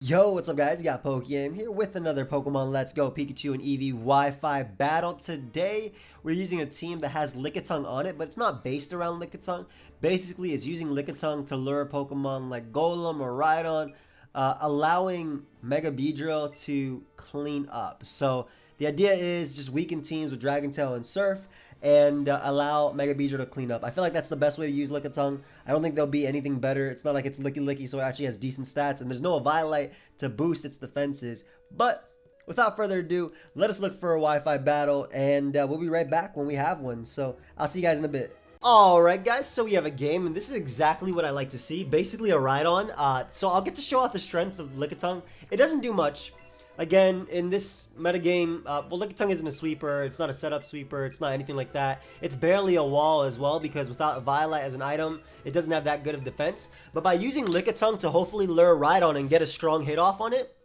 Yo, what's up guys? You got pokeaim here with another Pokemon Let's Go Pikachu and Eevee Wi-Fi battle. Today, we're using a team that has Lickitung on it, but it's not based around Lickitung. Basically, it's using Lickitung to lure Pokemon like Golem or Rhydon, allowing Mega Beedrill to clean up. So, the idea is just weaken teams with Dragon Tail and Surf, and allow Mega Beedrill to clean up. I feel like that's the best way to use Lickitung. I don't think there'll be anything better. It's not like it's Licky, so it actually has decent stats, and there's no Eviolite to boost its defenses. But without further ado, let us look for a Wi-Fi battle, and we'll be right back when we have one. So I'll see you guys in a bit. Alright guys, so we have a game, and this is exactly what I like to see. Basically a Rhydon. So I'll get to show off the strength of Lickitung. It doesn't do much. Again, in this metagame, well, Lickitung isn't a sweeper, it's not a setup sweeper, it's not anything like that. It's barely a wall as well, because without Eviolite as an item, it doesn't have that good of defense. But by using Lickitung to hopefully lure Rhydon and get a strong hit off on it,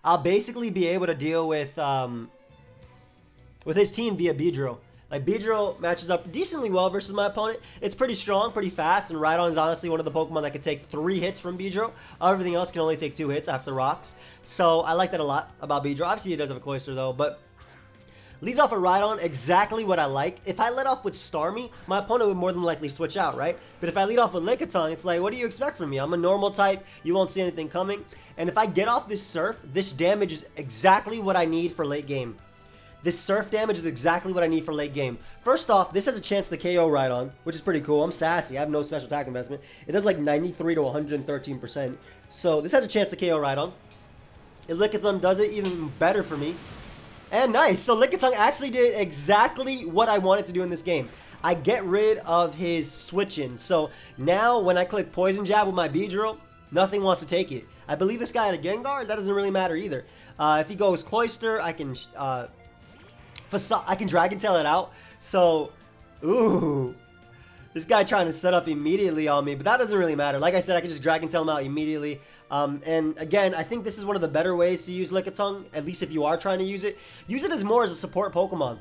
I'll basically be able to deal with his team via Beedrill. Like, Beedrill matches up decently well versus my opponent. It's pretty strong, pretty fast, and Rhydon is honestly one of the Pokemon that can take 3 hits from Beedrill. Everything else can only take 2 hits after rocks. So, I like that a lot about Beedrill. Obviously, it does have a Cloyster, though, but leads off a Rhydon exactly what I like. If I let off with Starmie, my opponent would more than likely switch out, right? But if I lead off with Lickitung, it's like, what do you expect from me? I'm a normal type. You won't see anything coming. And if I get off this Surf, this damage is exactly what I need for late game. This Surf damage is exactly what I need for late game. First off, this has a chance to KO Rhydon, which is pretty cool. I'm sassy. I have no special attack investment. It does like 93 to 113%. So this has a chance to KO Rhydon. If Lickitung does it, even better for me. And nice. So Lickitung actually did exactly what I wanted to do in this game. I get rid of his switch-in. So now when I click Poison Jab with my Beedrill, nothing wants to take it. I believe this guy had a Gengar. That doesn't really matter either. If he goes Cloyster, I can Dragon Tail it out. So, ooh. This guy trying to set up immediately on me, but that doesn't really matter. Like I said, I can just Dragon Tail him out immediately. And again, I think this is one of the better ways to use Lickitung, at least if you are trying to use it. Use it as more as a support Pokemon.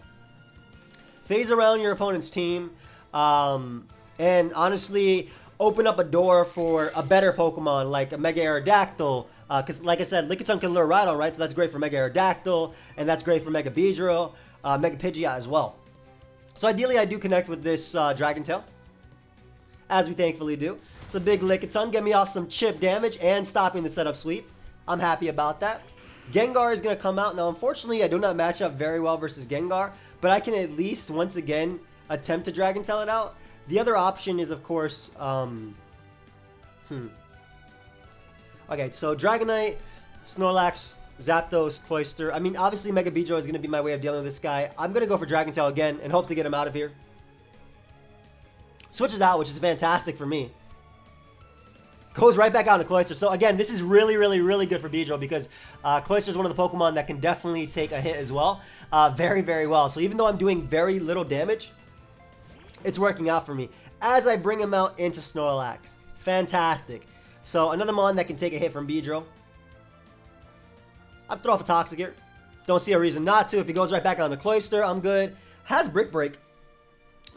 Phase around your opponent's team, and honestly, open up a door for a better Pokemon, like a Mega Aerodactyl. Because like I said, Lickitung can lure Rhydon, right? So that's great for Mega Aerodactyl, and that's great for Mega Beedrill. Mega Pidgeot as well. So ideally I do connect with this Dragon Tail, as we thankfully do. So big Lickitung, get me off some chip damage and stopping the setup sweep. I'm happy about that. Gengar is going to come out. Now unfortunately I do not match up very well versus Gengar, but I can at least once again attempt to Dragon Tail it out. The other option is of course, okay, so Dragonite, Snorlax, Zapdos, Cloyster. I mean, obviously Mega Beedrill is going to be my way of dealing with this guy. I'm going to go for Dragon Tail again and hope to get him out of here. Switches out, which is fantastic for me. Goes right back out to Cloyster. So again, this is really, really, really good for Beedrill because Cloyster is one of the Pokemon that can definitely take a hit as well. Very, very well. So even though I'm doing very little damage, it's working out for me. As I bring him out into Snorlax. Fantastic. So another Mon that can take a hit from Beedrill. I'll throw off a Toxic here. Don't see a reason not to. If he goes right back on the Cloyster, I'm good. Has Brick Break.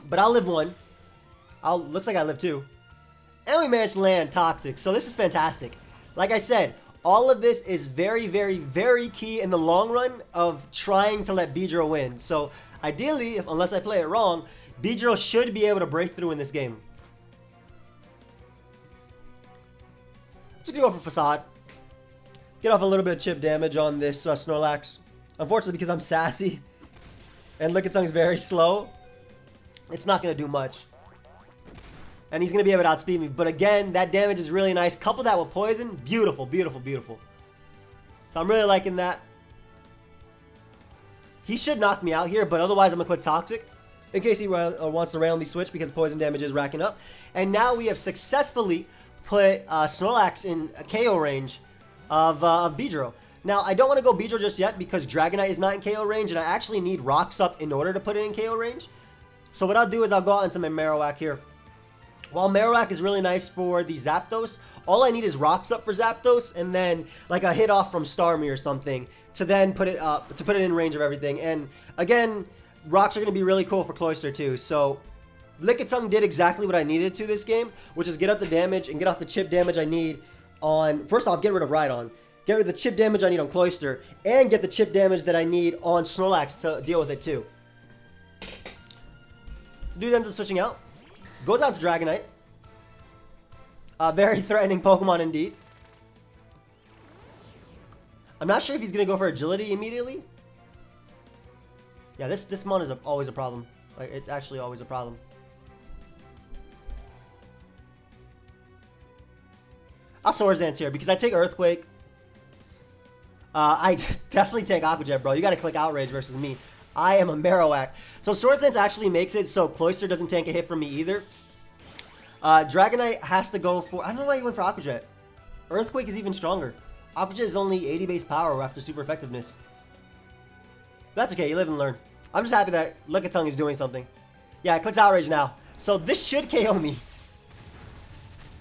But I'll live 1. Looks like I live 2. And we managed to land Toxic. So this is fantastic. Like I said, all of this is very, very, very key in the long run of trying to let Beedrill win. So ideally, unless I play it wrong, Beedrill should be able to break through in this game. Let's go for Facade. Get off a little bit of chip damage on this Snorlax. Unfortunately, because I'm sassy and Lickitung's very slow, it's not going to do much. And he's going to be able to outspeed me. But again, that damage is really nice. Couple that with Poison. Beautiful, beautiful, beautiful. So I'm really liking that. He should knock me out here, but otherwise I'm going to click Toxic in case he wants to randomly switch because Poison damage is racking up. And now we have successfully put Snorlax in a KO range of Beedrill. Now, I don't want to go Beedrill just yet because Dragonite is not in KO range, and I actually need Rocks Up in order to put it in KO range. So what I'll do is I'll go out into my Marowak here. While Marowak is really nice for the Zapdos, all I need is Rocks Up for Zapdos, and then like a hit off from Starmie or something to then put it in range of everything. And again, Rocks are going to be really cool for Cloyster too. So Lickitung did exactly what I needed to this game, which is get up the damage and get off the chip damage I need on, first off, get rid of Rhydon, get rid of the chip damage I need on Cloyster, and get the chip damage that I need on Snorlax to deal with it too. Dude ends up switching out. Goes out to Dragonite. Very threatening Pokemon indeed. I'm not sure if he's going to go for Agility immediately. Yeah, this mon is always a problem. Like, it's actually always a problem. I'll Swords Dance here because I take Earthquake. I definitely take Aqua Jet, bro. You got to click Outrage versus me. I am a Marowak. So Swords Dance actually makes it so Cloyster doesn't tank a hit from me either. Dragonite has to go for... I don't know why he went for Aqua Jet. Earthquake is even stronger. Aqua Jet is only 80 base power after super effectiveness. That's okay, you live and learn. I'm just happy that Lickitung is doing something. Yeah, it clicks Outrage now. So this should KO me.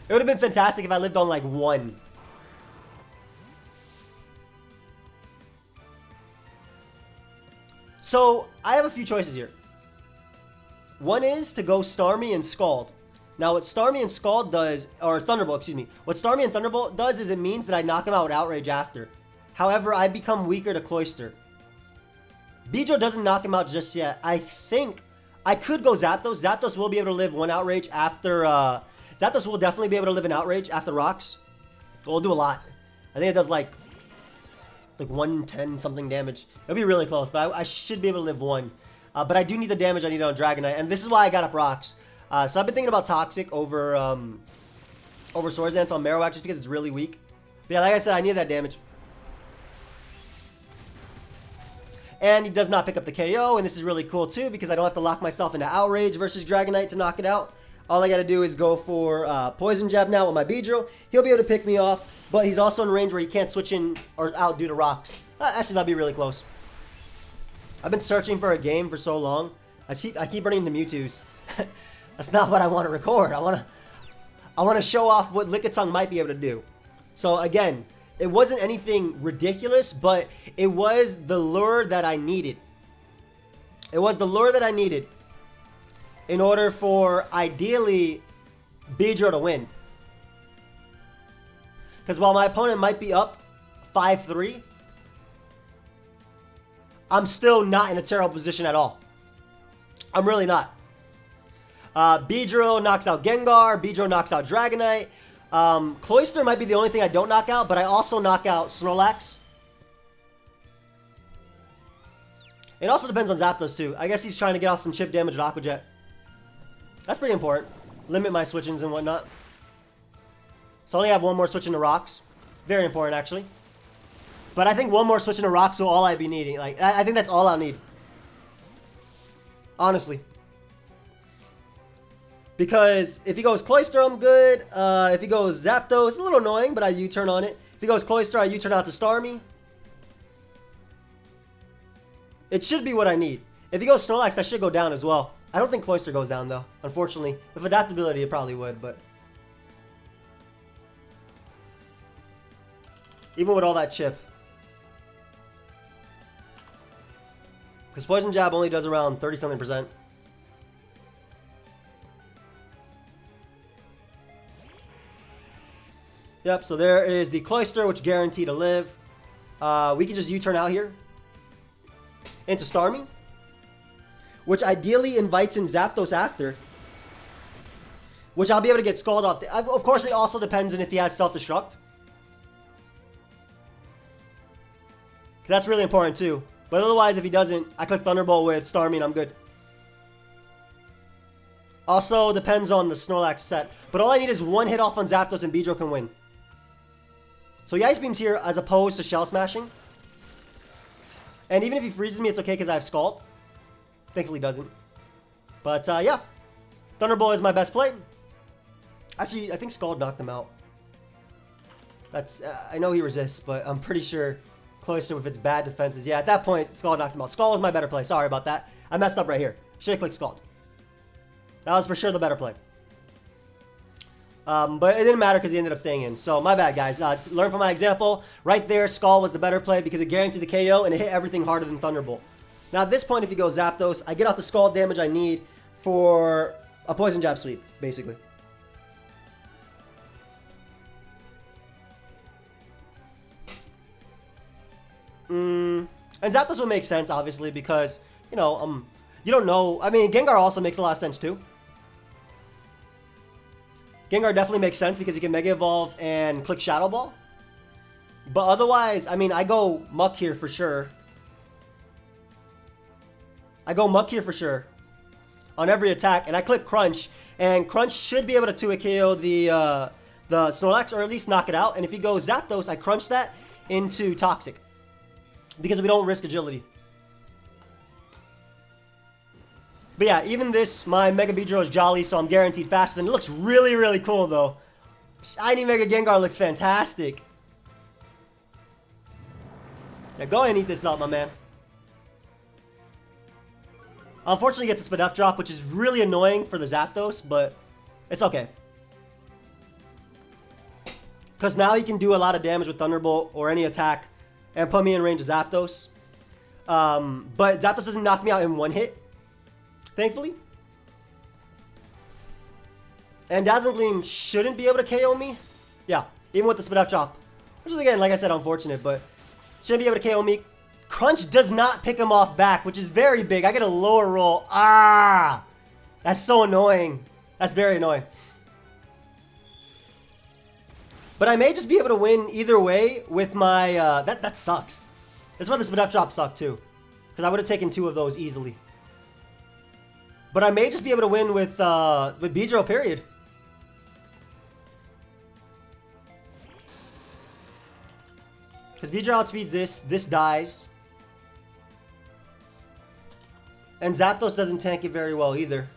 It would have been fantastic if I lived on like 1. So I have a few choices here. One is to go Starmie and Scald. Now what Starmie and Scald does, or Thunderbolt, excuse me. What Starmie and Thunderbolt does is it means that I knock him out with Outrage after. However, I become weaker to Cloyster. Beedrill doesn't knock him out just yet. I think I could go Zapdos. Zapdos will be able to live 1 Outrage after... Zapdos will definitely be able to live an Outrage after Rocks. It'll do a lot. I think it does like 110 something damage. It'll be really close, but I should be able to live 1. But I do need the damage I need on Dragonite, and this is why I got up Rocks. So I've been thinking about Toxic over Swords Dance on Marowak just because it's really weak. But yeah, like I said, I need that damage. And he does not pick up the KO, and this is really cool too because I don't have to lock myself into Outrage versus Dragonite to knock it out. All I gotta do is go for Poison Jab now with my Beedrill. He'll be able to pick me off, but he's also in range where he can't switch in or out due to Rocks. Actually, that'd be really close. I've been searching for a game for so long. I keep running into Mewtwo's. That's not what I want to record. I want to show off what Lickitung might be able to do. So again, it wasn't anything ridiculous, but it was the lure that I needed. It was the lure that I needed in order for, ideally, Beedrill to win. Because while my opponent might be up 5-3, I'm still not in a terrible position at all. I'm really not. Beedrill knocks out Gengar. Beedrill knocks out Dragonite. Cloyster might be the only thing I don't knock out, but I also knock out Snorlax. It also depends on Zapdos too. I guess he's trying to get off some chip damage with Aqua Jet. That's pretty important. Limit my switch-ins and whatnot. So I only have 1 more switch into Rocks. Very important, actually. But I think 1 more switch into Rocks will all I be needing. Like, I think that's all I'll need. Honestly. Because if he goes Cloyster, I'm good. If he goes Zapdos, a little annoying, but I U-turn on it. If he goes Cloyster, I U-turn out to Starmie. It should be what I need. If he goes Snorlax, I should go down as well. I don't think Cloyster goes down, though. Unfortunately. With adaptability, it probably would, but... Even with all that chip. Because Poison Jab only does around 30-something%. Yep, so there is the Cloyster, which guaranteed to live. We can just U-turn out here into Starmie, which ideally invites in Zapdos after, which I'll be able to get Scald off. Of course, it also depends on if he has Self-Destruct. That's really important too. But otherwise, if he doesn't, I click Thunderbolt with Starmie and I'm good. Also depends on the Snorlax set. But all I need is 1 hit off on Zapdos and Beedrill can win. So he Ice Beams here as opposed to Shell Smashing. And even if he freezes me, it's okay because I have Scald. Thankfully he doesn't. But yeah. Thunderbolt is my best play. Actually, I think Scald knocked him out. That's I know he resists, but I'm pretty sure Cloyster with its bad defenses. Yeah, at that point, Scald knocked him out. Scald was my better play. Sorry about that. I messed up right here. Should have clicked Scald. That was for sure the better play. But it didn't matter because he ended up staying in. So my bad, guys. Learn from my example. Right there, Scald was the better play because it guaranteed the KO and it hit everything harder than Thunderbolt. Now at this point, if he goes Zapdos, I get off the Scald damage I need for a Poison Jab sweep, basically. And Zapdos would make sense, obviously, because, you know, you don't know. I mean, Gengar also makes a lot of sense, too. Gengar definitely makes sense because you can Mega Evolve and click Shadow Ball. But otherwise, I mean, I go Muck here for sure. I go Muck here for sure on every attack, and I click Crunch, and Crunch should be able to 2-hit KO the Snorlax, or at least knock it out. And if he goes Zapdos, I Crunch that into Toxic because we don't risk agility. But yeah, even this, my Mega Beedrill is jolly, so I'm guaranteed faster. And it looks really, really cool, though. Shiny Mega Gengar looks fantastic. Yeah, go ahead and eat this up, my man. Unfortunately, he gets a Spadef drop, which is really annoying for the Zapdos, but it's okay. Because now he can do a lot of damage with Thunderbolt or any attack and put me in range of Zapdos. But Zapdos doesn't knock me out in one hit, thankfully. And Dazzling Gleam shouldn't be able to KO me. Yeah, even with the Spadef drop. Which is, again, like I said, unfortunate, but shouldn't be able to KO me. Crunch does not pick him off back, which is very big. I get a lower roll. Ah! That's so annoying. That's very annoying. But I may just be able to win either way with my... That sucks. That's why the Spadef drop sucked too. Because I would have taken 2 of those easily. But I may just be able to win with Beedrill, period. Because Beedrill outspeeds this. This dies. And Zapdos doesn't tank it very well either.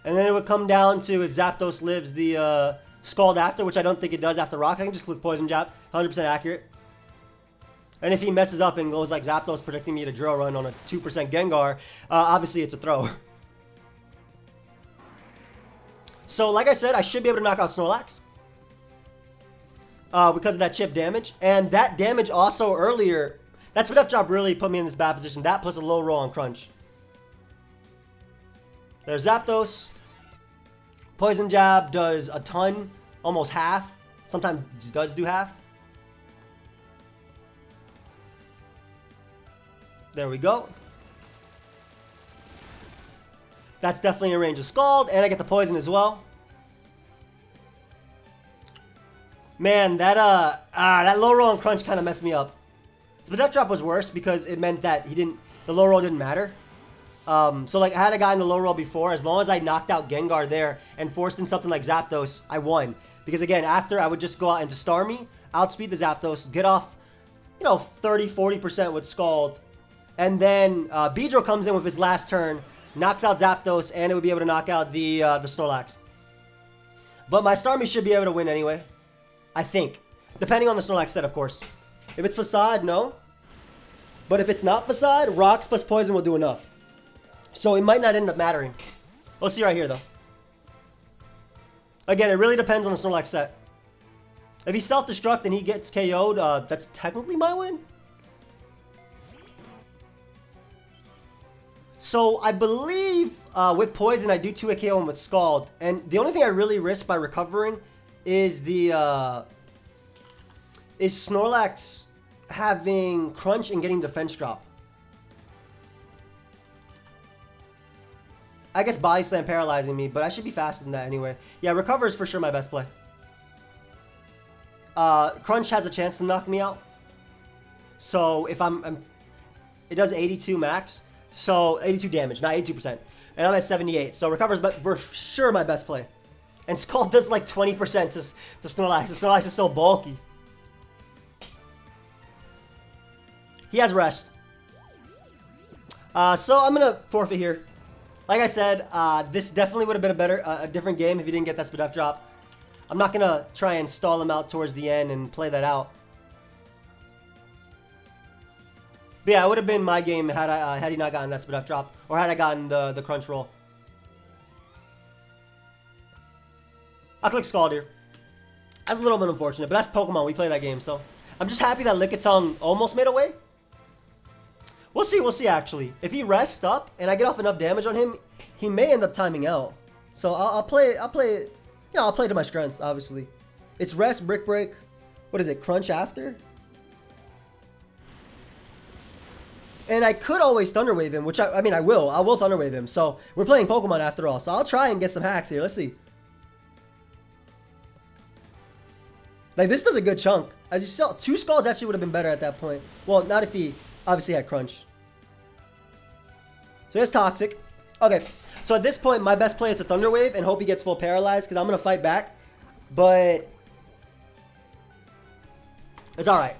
And then it would come down to if Zapdos lives the Scald after, which I don't think it does after Rock. I can just click Poison Jab, 100% accurate. And if he messes up and goes like Zapdos predicting me to Drill Run on a 2% Gengar, obviously it's a throw. So like I said, I should be able to knock out Snorlax. Because of that chip damage. And that damage also earlier, that Spadef drop really put me in this bad position. That plus a low roll on Crunch. There's Zapdos. Poison Jab does a ton, almost half. Sometimes does do half. There we go. That's definitely in range of Scald, and I get the poison as well. Man, that low roll on Crunch kind of messed me up. The Spadef drop was worse because it meant that the low roll didn't matter. So like, had I gotten the low roll before, as long as I knocked out Gengar there and forced in something like Zapdos, I won. Because again, after I would just go out into Starmie, outspeed the Zapdos, get off, 30-40% with Scald, and then Beedrill comes in with his last turn, knocks out Zapdos, and it would be able to knock out the Snorlax. But my Starmie should be able to win anyway. I think. Depending on the Snorlax set, of course. If it's Facade, no. But if it's not Facade, Rocks plus Poison will do enough. So it might not end up mattering. We'll see right here, though. Again, it really depends on the Snorlax set. If he's self-destruct and he gets KO'd, that's technically my win. So I believe with Poison, I do 2-hit KO him with Scald. And the only thing I really risk by recovering is is Snorlax having Crunch and getting Defense Drop. I guess Body Slam paralyzing me, but I should be faster than that anyway. Yeah, Recover is for sure my best play. Crunch has a chance to knock me out. So if it does 82 max, so 82 damage, not 82%, and I'm at 78. So Recover is for sure my best play. And Scald does like 20% to Snorlax. The Snorlax is so bulky. He has Rest. So I'm going to forfeit here. Like I said, this definitely would have been a different game if he didn't get that Spadef drop. I'm not going to try and stall him out towards the end and play that out. But yeah, it would have been my game had he not gotten that Spadef drop. Or had I gotten the Crunch roll. I'll click Scald here. That's a little bit unfortunate, but that's Pokemon. We play that game, so I'm just happy that Lickitung almost made away. We'll see actually. If he rests up and I get off enough damage on him, he may end up timing out. So I'll play it Yeah, I'll play to my strengths, obviously. It's rest, brick break. What is it? Crunch after? And I could always Thunder Wave him, which I mean, I will. I will Thunder Wave him. So we're playing Pokemon after all. So I'll try and get some hacks here. Let's see. Like, this does a good chunk. As you saw, 2 Scalds actually would have been better at that point. Well, not if he obviously had Crunch. So it's Toxic. Okay. So at this point, my best play is to Thunder Wave and hope he gets full paralyzed because I'm going to fight back. But it's alright.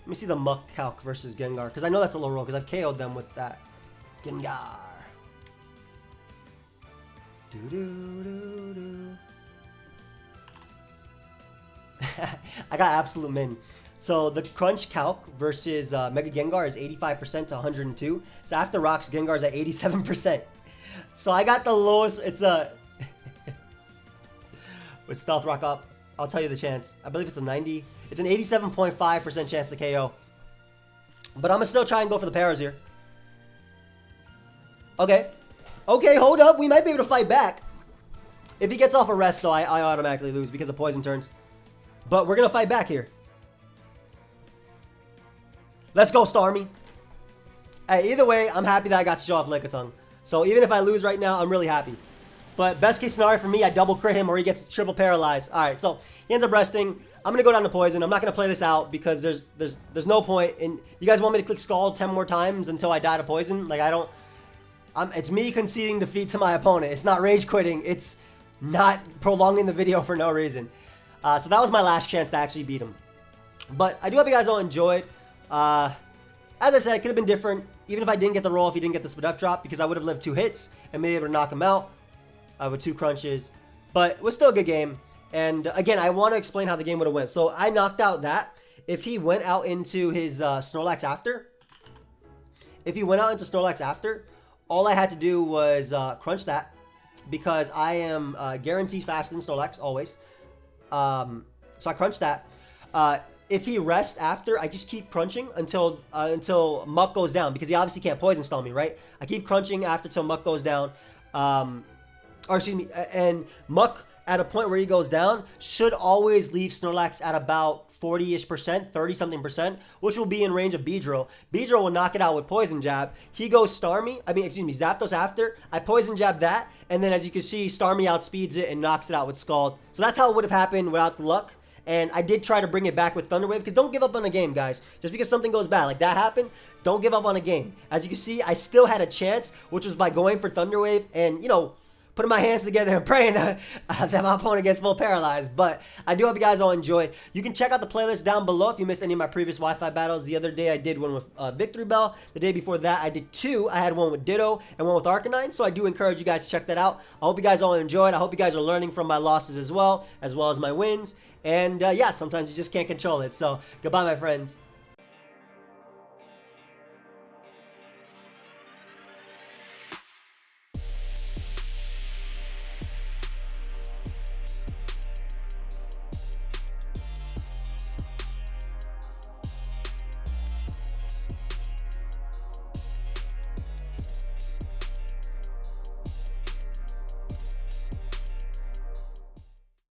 Let me see the Muck Calc versus Gengar, because I know that's a low roll, because I've KO'd them with that. Gengar. I got absolute min. So the Crunch Calc versus Mega Gengar is 85% to 102. So after Rocks, Gengar's at 87%. So I got the lowest. It's a with Stealth Rock up. I'll tell you the chance. I believe it's a 90. It's an 87.5% chance to KO. But I'm going to still try and go for the paras here. Okay. Okay, hold up. We might be able to fight back. If he gets off a rest, though, I automatically lose because of poison turns. But we're going to fight back here. Let's go, Starmie. Hey, either way, I'm happy that I got to show off Lickitung. So even if I lose right now, I'm really happy. But best case scenario for me, I double crit him or he gets triple paralyzed. Alright, so he ends up resting. I'm going to go down to poison. I'm not going to play this out because there's no point. And you guys want me to click Scald 10 more times until I die to poison? Like, I don't... it's me conceding defeat to my opponent. It's not rage quitting. It's not prolonging the video for no reason. So that was my last chance to actually beat him. But I do hope you guys all enjoyed. As I said, it could have been different. Even if I didn't get the roll, if he didn't get the Spadef drop, because I would have lived 2 hits and been able to knock him out with 2 crunches. But it was still a good game. And again, I want to explain how the game would have went. So I knocked out that. If he went out into his Snorlax after, all I had to do was crunch that, because I am guaranteed faster than Snorlax always. So I crunched that. If he rests after, I just keep crunching until Muck goes down, because he obviously can't poison stall me, right? I keep crunching after till Muck goes down. Or excuse me, and Muck at a point where he goes down should always leave Snorlax at about 40-ish%, 30-something%, which will be in range of Beedrill. Beedrill will knock it out with Poison Jab. He goes Zapdos after. I Poison Jab that, and then as you can see, Starmie outspeeds it and knocks it out with Scald. So that's how it would have happened without the luck. And I did try to bring it back with Thunder Wave, because don't give up on a game, guys. Just because something goes bad like that happened, don't give up on a game. As you can see, I still had a chance, which was by going for Thunder Wave and, you know, putting my hands together and praying that my opponent gets full paralyzed. But I do hope you guys all enjoyed. You can check out the playlist down below if you missed any of my previous Wi-Fi battles. The other day I did one with Victory Bell. The day before that I did 2. I had one with Ditto and one with Arcanine. So I do encourage you guys to check that out. I hope you guys all enjoyed. I hope you guys are learning from my losses as well as my wins. And yeah, sometimes you just can't control it. So goodbye, my friends.